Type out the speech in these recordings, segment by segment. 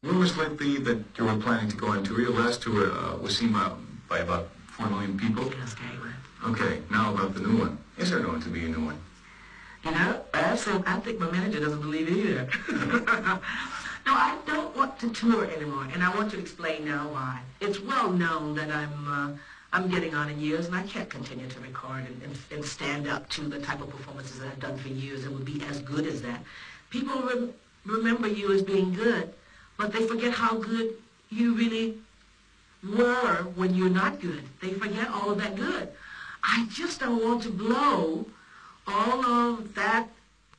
Rumors lately that you were planning to go on tour. Your last tour was seen by about 4 million people. Yes, Caitlin. Okay, now about the new one. Is there going to be a new one? You know, I think my manager doesn't believe it either. No, I don't want to tour anymore, and I want to explain now why. It's well known that I'm getting on in years, and I can't continue to record and stand up to the type of performances that I've done for years that would be as good as that. People remember you as being good, but they forget how good you really were when you're not good. They forget all of that good. I just don't want to blow all of that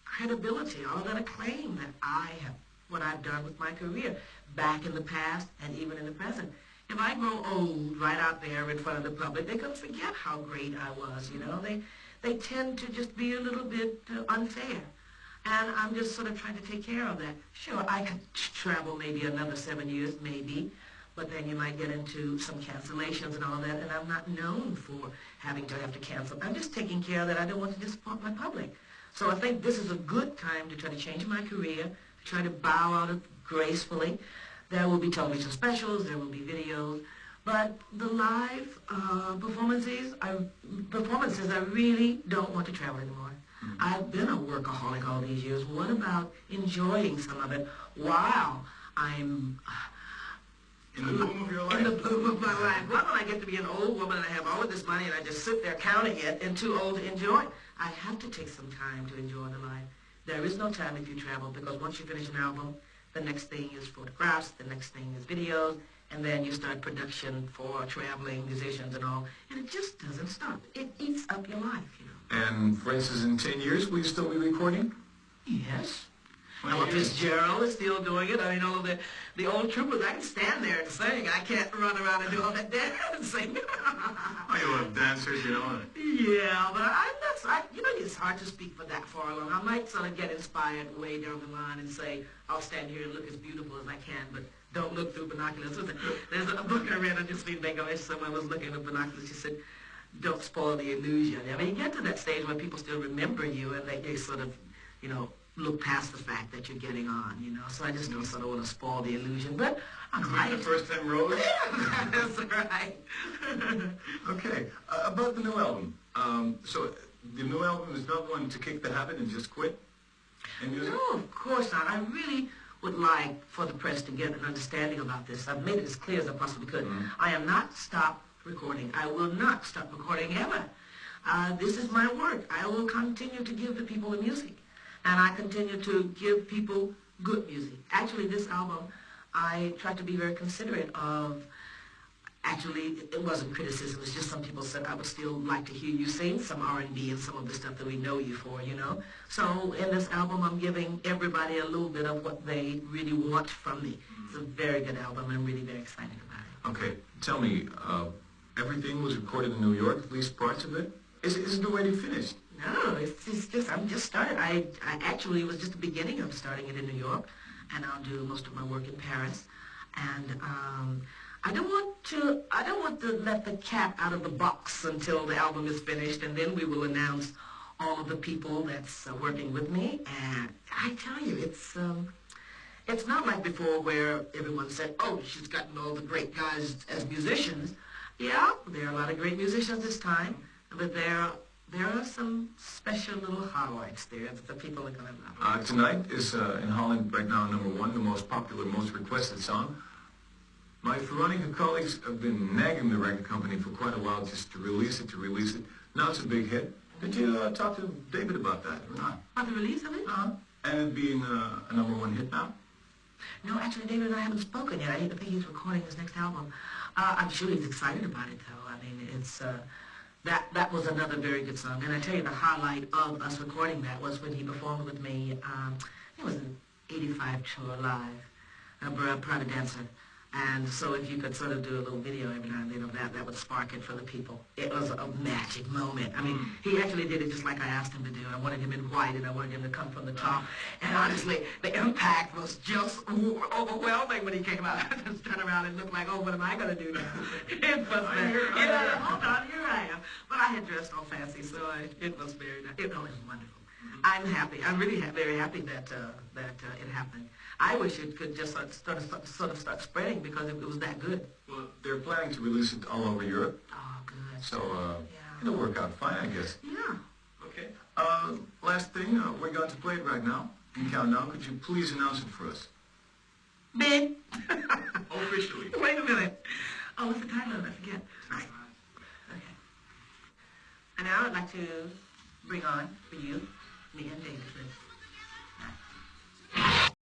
credibility, all of that acclaim that I have, what I've done with my career, back in the past and even in the present. If I grow old right out there in front of the public, they're going to forget how great I was, you know. They tend to just be a little bit unfair. And I'm just sort of trying to take care of that. Sure, I could travel maybe another 7 years, maybe, but then you might get into some cancellations and all that, and I'm not known for having to cancel. I'm just taking care of that. I don't want to disappoint my public. So I think this is a good time to try to change my career, to try to bow out gracefully. There will be television specials, there will be videos, but the live performances, I really don't want to travel anymore. I've been a workaholic all these years. What about enjoying some of it while I'm in the bloom of your life? In the bloom of my life. Why don't I get to be an old woman and I have all of this money and I just sit there counting it and too old to enjoy it? I have to take some time to enjoy the life. There is no time if you travel, because once you finish an album, the next thing is photographs, the next thing is videos, and then you start production for traveling musicians and all, and it just doesn't stop. It eats up your life, you know. And for instance, in 10 years, will you still be recording? Yes. Ella Fitzgerald is still doing it. I mean, all of the old troopers, I can stand there and sing. I can't run around and do all that dancing. Oh, you love dancers, you know. Yeah, but you know, it's hard to speak for that far along. I might sort of get inspired way down the line and say, I'll stand here and look as beautiful as I can, but don't look through binoculars. There's a book I read, I just read back on it. Someone was looking at binoculars. She said, don't spoil the illusion. I mean, you get to that stage where people still remember you and they sort of, you know, look past the fact that you're getting on, you know. So I just don't sort of want to spoil the illusion, but like the first 10 rows? That's right. Okay, about the new album. So the new album is not going to kick the habit and just quit in music? No, of course not. I really would like for the press to get an understanding about this. I've made it as clear as I possibly could. I am not stopped recording. I will not stop recording ever. This is my work. I will continue to give the people the music. And I continue to give people good music. Actually, this album, I tried to be very considerate of. Actually, it wasn't criticism. It's just some people said, I would still like to hear you sing some R&B and some of the stuff that we know you for, you know. So in this album, I'm giving everybody a little bit of what they really want from me. It's a very good album. I'm really very excited about it. Okay, tell me, everything was recorded in New York, at least parts of it? Is it already finished? No, it's just, I'm just started. I actually, it was just the beginning of starting it in New York, and I'll do most of my work in Paris. And I don't want to let the cat out of the box until the album is finished, and then we will announce all of the people that's working with me. And I tell you, it's not like before where everyone said, oh, she's gotten all the great guys as musicians. Yeah, there are a lot of great musicians this time, but there are some special little highlights there that the people are going to love. Tonight is in Holland right now #1, the most popular, most requested song. My Veronica colleagues have been nagging the record company for quite a while just to release it. Now it's a big hit. Did you talk to David about that or not? About the release of it? And it being a #1 hit now? No, actually, David and I haven't spoken yet. I think he's recording his next album. I'm sure he's excited about it, though. I mean, it's that was another very good song. And I tell you, the highlight of us recording that was when he performed with me. It was an '85 tour live, Private Dancer. And so if you could sort of do a little video every now and then of that would spark it for the people. It was a magic moment. I mean, he actually did it just like I asked him to do. I wanted him in white, and I wanted him to come from the top. And honestly, the impact was just overwhelming when he came out. I just turned around and looked like, oh, what am I going to do now? It was hold on, here I am. But I had dressed all fancy, so it was very nice. It was wonderful. I'm happy. I'm really very happy that it happened. I wish it could just sort of start spreading because it was that good. Well, they're planning to release it all over Europe, Oh, good. so Yeah. it'll work out fine, I guess. Yeah. Okay. Last thing, we're going to play it right now. In countdown, could you please announce it for us? Ben. Officially. Wait a minute. Oh, what's the title of it? I forget. Okay. And now I'd like to bring on for you, me and David.